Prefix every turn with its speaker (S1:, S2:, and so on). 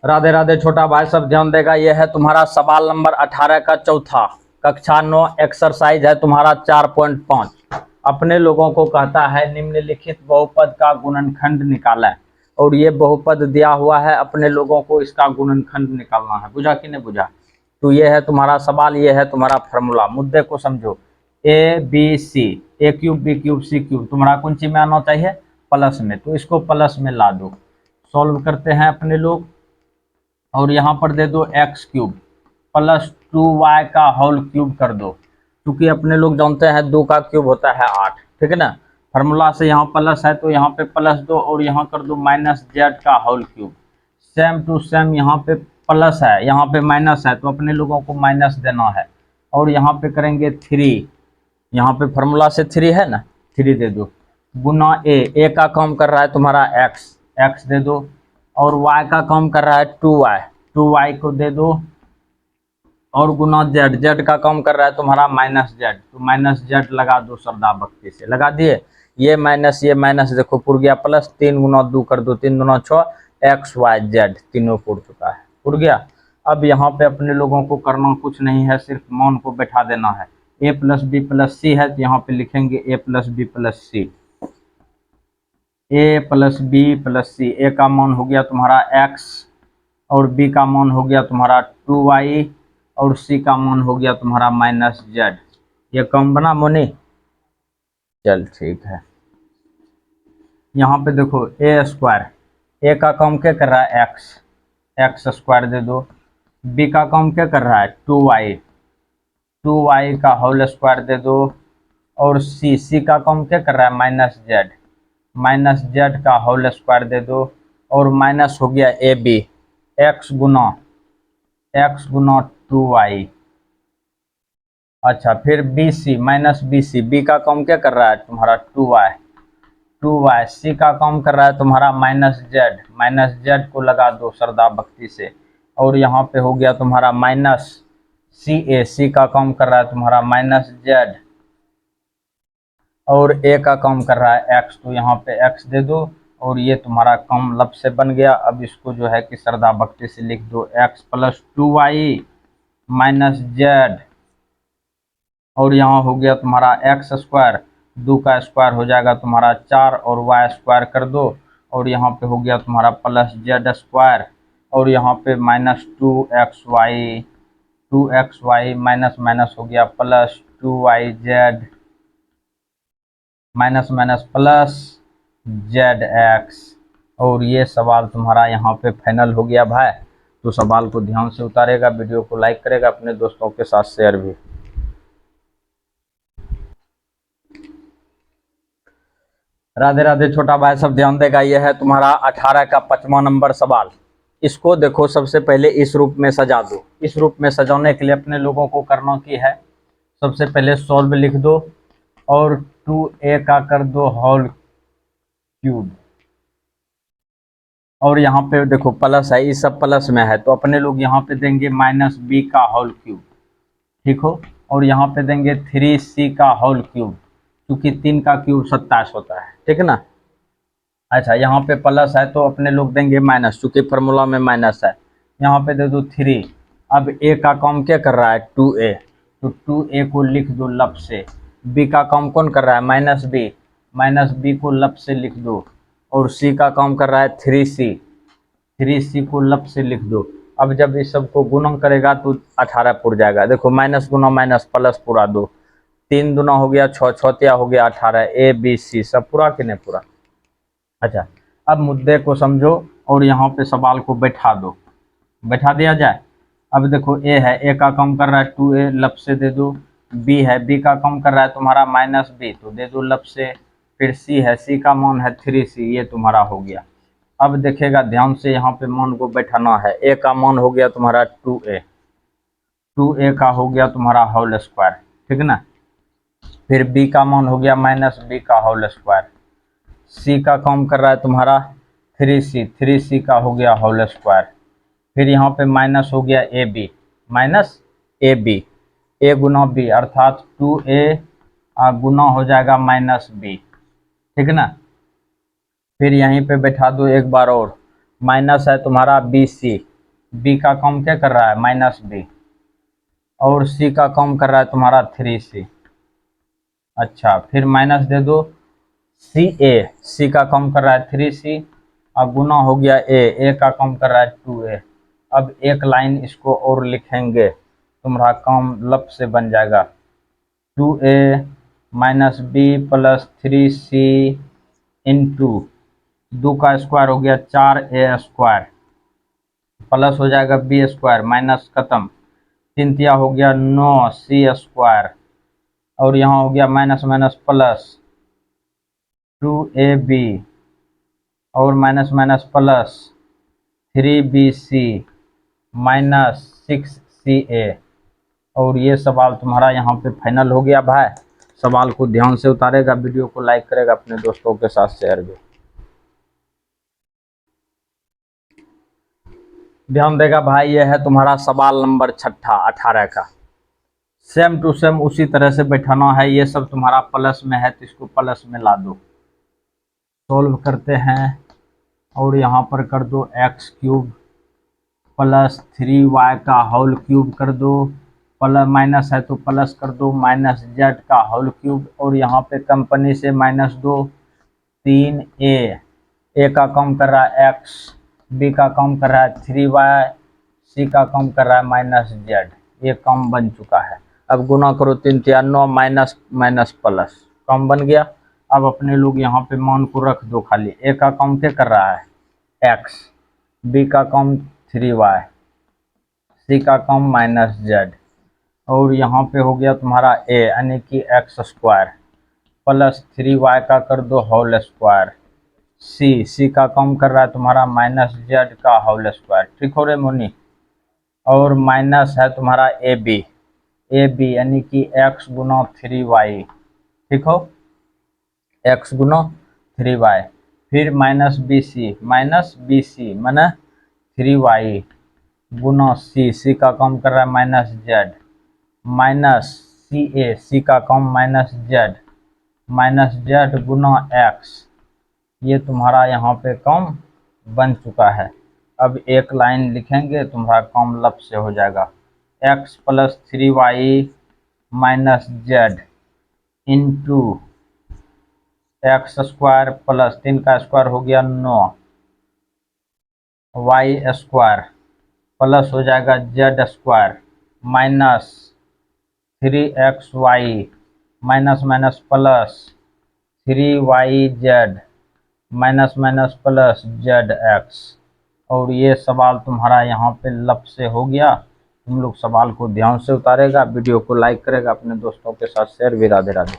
S1: राधे राधे छोटा भाई, सब ध्यान देगा। यह है तुम्हारा सवाल नंबर 18 का चौथा, कक्षा 9 एक्सरसाइज है तुम्हारा 4.5। अपने लोगों को कहता है निम्नलिखित बहुपद का गुणनखंड निकालें, और ये बहुपद दिया हुआ है, अपने लोगों को इसका गुणनखंड निकालना है। बुझा कि नहीं बुझा? तो ये है तुम्हारा सवाल, ये है तुम्हारा फॉर्मूला। मुद्दे को समझो। A B C, A cube B cube C cube तुम्हारा कौन सी में आना चाहिए? प्लस में। तो इसको प्लस में ला दो। सॉल्व करते हैं अपने लोग, और यहाँ पर दे दो एक्स क्यूब प्लस 2y का होल क्यूब कर दो, क्योंकि अपने लोग जानते हैं 2 का क्यूब होता है 8। ठीक है ना? फार्मूला से यहाँ प्लस है तो यहाँ पे प्लस दो, और यहाँ कर दो माइनस जेड का whole cube. Same to same यहाँ पे प्लस है, यहाँ पे माइनस है, तो अपने लोगों को माइनस देना है। और यहाँ पे करेंगे 3, यहाँ पे फार्मूला से 3 है ना, 3 दे दो गुना ए का काम कर रहा है तुम्हारा एक्स दे दो, और y का काम कर रहा है 2y को दे दो, और गुना जेड का काम कर रहा है तुम्हारा माइनस जेड, तो माइनस जेड लगा दो श्रद्धा भक्ति से। लगा दिए? ये माइनस देखो पुर गया प्लस, 3 गुना 2 कर दो, 3 गुना 6, एक्स वाई जेड तीनों पुर चुका है, पुर गया। अब यहाँ पे अपने लोगों को करना कुछ नहीं है, सिर्फ मान को बैठा देना है। ए प्लस बी प्लस सी है तो यहाँ पे लिखेंगे ए प्लस बी प्लस सी, ए प्लस बी प्लस सी। ए का मान हो गया तुम्हारा एक्स, और बी का मान हो गया तुम्हारा 2y, और सी का मान हो गया तुम्हारा माइनस जेड। ये कम बना मोनी? चल ठीक है। यहाँ पे देखो ए स्क्वायर, ए का काम क्या कर रहा है? एक्स स्क्वायर दे दो। बी का काम क्या कर रहा है? 2y का होल स्क्वायर दे दो, और सी का काम क्या कर रहा है? माइनस जेड का होल स्क्वायर दे दो, और माइनस हो गया A B, x Guna 2y। अच्छा, फिर B C minus B C, B का काम क्या कर रहा है तुम्हारा? 2y। सी का काम कर रहा है तुम्हारा माइनस जेड को लगा दो श्रद्धा भक्ति से, और यहाँ पे हो गया तुम्हारा माइनस सी का काम कर रहा है तुम्हारा माइनस जेड, और ए का काम कर रहा है एक्स, तो यहाँ पे एक्स दे दो, और ये तुम्हारा कम लब से बन गया। अब इसको जो है कि श्रद्धा भक्ति से लिख दो, x plus 2y minus Z, और यहाँ हो गया तुम्हारा एक्स स्क्वायर, 2 का स्क्वायर हो जाएगा तुम्हारा 4, और वाई स्क्वायर कर दो, और यहाँ पे हो गया तुम्हारा प्लस जेड स्क्वायर, और यहाँ पे माइनस 2xy माइनस माइनस हो गया plus 2yz minus minus plus zx। और ये सवाल तुम्हारा यहाँ पे फाइनल हो गया भाई। तो सवाल को ध्यान से उतारेगा, वीडियो को लाइक करेगा, अपने दोस्तों के साथ शेयर भी। राधे राधे छोटा भाई, सब ध्यान देगा। यह है तुम्हारा 18 का 5वां नंबर सवाल। इसको देखो, सबसे पहले इस रूप में सजा दो। इस रूप में सजाने के लिए अपने लोगों को करना की है, सबसे पहले सॉल्व लिख दो, और 2a का कर दो होल क्यूब, और यहाँ पे देखो प्लस है, इस सब प्लस में है, तो अपने लोग यहाँ पे देंगे माइनस बी का होल क्यूब, ठीक हो। और यहाँ पे देंगे 3c का होल क्यूब, क्योंकि 3 का क्यूब 27 होता है, ठीक है ना। अच्छा, यहाँ पे प्लस है तो अपने लोग देंगे माइनस, चूंकि फार्मूला में माइनस है। यहाँ पे दे दो 3। अब ए का काम क्या कर रहा है? 2a, तो 2a को लिख दो लब से। बी का काम कौन कर रहा है? माइनस बी को लब से लिख दो, और सी का काम कर रहा है 3c को लब से लिख दो। अब जब इस सबको गुणन करेगा तो 18 पुर जाएगा। देखो माइनस गुना माइनस प्लस पूरा दो, 3 दूना हो गया 6, 6 हो गया 18, ए बी सी सब पूरा कि नहीं पूरा। अच्छा, अब मुद्दे को समझो, और यहाँ पे सवाल को बैठा दो, बैठा दिया जाए। अब देखो ए है, ए का काम कर रहा है 2a, लब से दे दो। बी है, बी का काम कर रहा है तुम्हारा माइनस बी, तो दे दो लब से। फिर सी है, सी का मान है 3c, ये तुम्हारा हो गया। अब देखेगा ध्यान से, यहाँ पे मान को बैठाना है। ए का मान हो गया तुम्हारा 2a का हो गया तुम्हारा होल स्क्वायर, ठीक है ना। फिर बी का मान हो गया माइनस बी का होल स्क्वायर। सी का काम कर रहा है तुम्हारा 3c का हो गया होल स्क्वायर। फिर यहाँ पे माइनस हो गया A B, minus A B, A गुना बी, अर्थात 2a गुना हो जाएगा माइनस बी, ठीक है ना। फिर यहीं पे बैठा दो एक बार और, माइनस है तुम्हारा बी सी, बी का कॉम क्या कर रहा है, माइनस बी, और सी का कॉम कर रहा है तुम्हारा 3c। अच्छा, फिर माइनस दे दो सी ए, सी का कॉम कर रहा है 3c, अब गुना हो गया ए का कॉम कर रहा है 2a। अब एक लाइन इसको और लिखेंगे, तुम्हारा काम लब से बन जाएगा 2a minus B plus 3c into 2 का स्क्वायर हो गया 4a स्क्वायर, प्लस हो जाएगा बी स्क्वायर, माइनस खत्म, 3 हो गया 9c स्क्वायर, और यहाँ हो गया माइनस माइनस प्लस 2ab और minus minus plus 3bc minus 6ca। और ये सवाल तुम्हारा यहाँ पे फाइनल हो गया भाई। सवाल को ध्यान से उतारेगा, वीडियो को लाइक करेगा, अपने दोस्तों के साथ शेयर भी ध्यान देगा भाई। ये है तुम्हारा सवाल नंबर 6 18 का। सेम टू सेम उसी तरह से बैठाना है। ये सब तुम्हारा प्लस में है तो इसको प्लस में ला दो, सोल्व करते हैं, और यहाँ पर कर दो एक्स क्यूब प्लस 3y का होल क्यूब कर दो, प्लस माइनस है तो प्लस कर दो, माइनस जेड का होल क्यूब, और यहाँ पे कंपनी से माइनस दो, 3a का कम कर रहा है x, b का कम कर रहा है 3y, c का कम कर रहा है माइनस जेड। ये कम बन चुका है। अब गुना करो 3 3 9 माइनस माइनस प्लस, कम बन गया। अब अपने लोग यहाँ पे मान को रख दो खाली। a का कम क्या कर रहा है x, b का कम 3y, c का कम माइनस जेड, और यहाँ पे हो गया तुम्हारा a यानी कि एक्स स्क्वायर प्लस 3y का कर दो होल स्क्वायर, c का कम कर रहा है तुम्हारा माइनस जेड का होल स्क्वायर। ठीक हो रे मोनी, और माइनस है तुम्हारा ab यानी कि x गुना 3y। ठीक हो, x गुना 3y, फिर माइनस बी सी माने 3y गुना c का कम कर रहा है माइनस जेड, माइनस सी का कम माइनस जेड गुना एक्स। ये तुम्हारा यहाँ पे कम बन चुका है। अब एक लाइन लिखेंगे, तुम्हारा कम लब से हो जाएगा x plus 3y minus Z into x square plus 3 का स्क्वायर हो गया 9 y स्क्वायर प्लस हो जाएगा Z square minus 3xy minus minus plus 3yz minus minus plus zx। और ये सवाल तुम्हारा यहाँ पे लब से हो गया। तुम लोग सवाल को ध्यान से उतारेगा, वीडियो को लाइक करेगा, अपने दोस्तों के साथ शेयर भी। राधे राधे।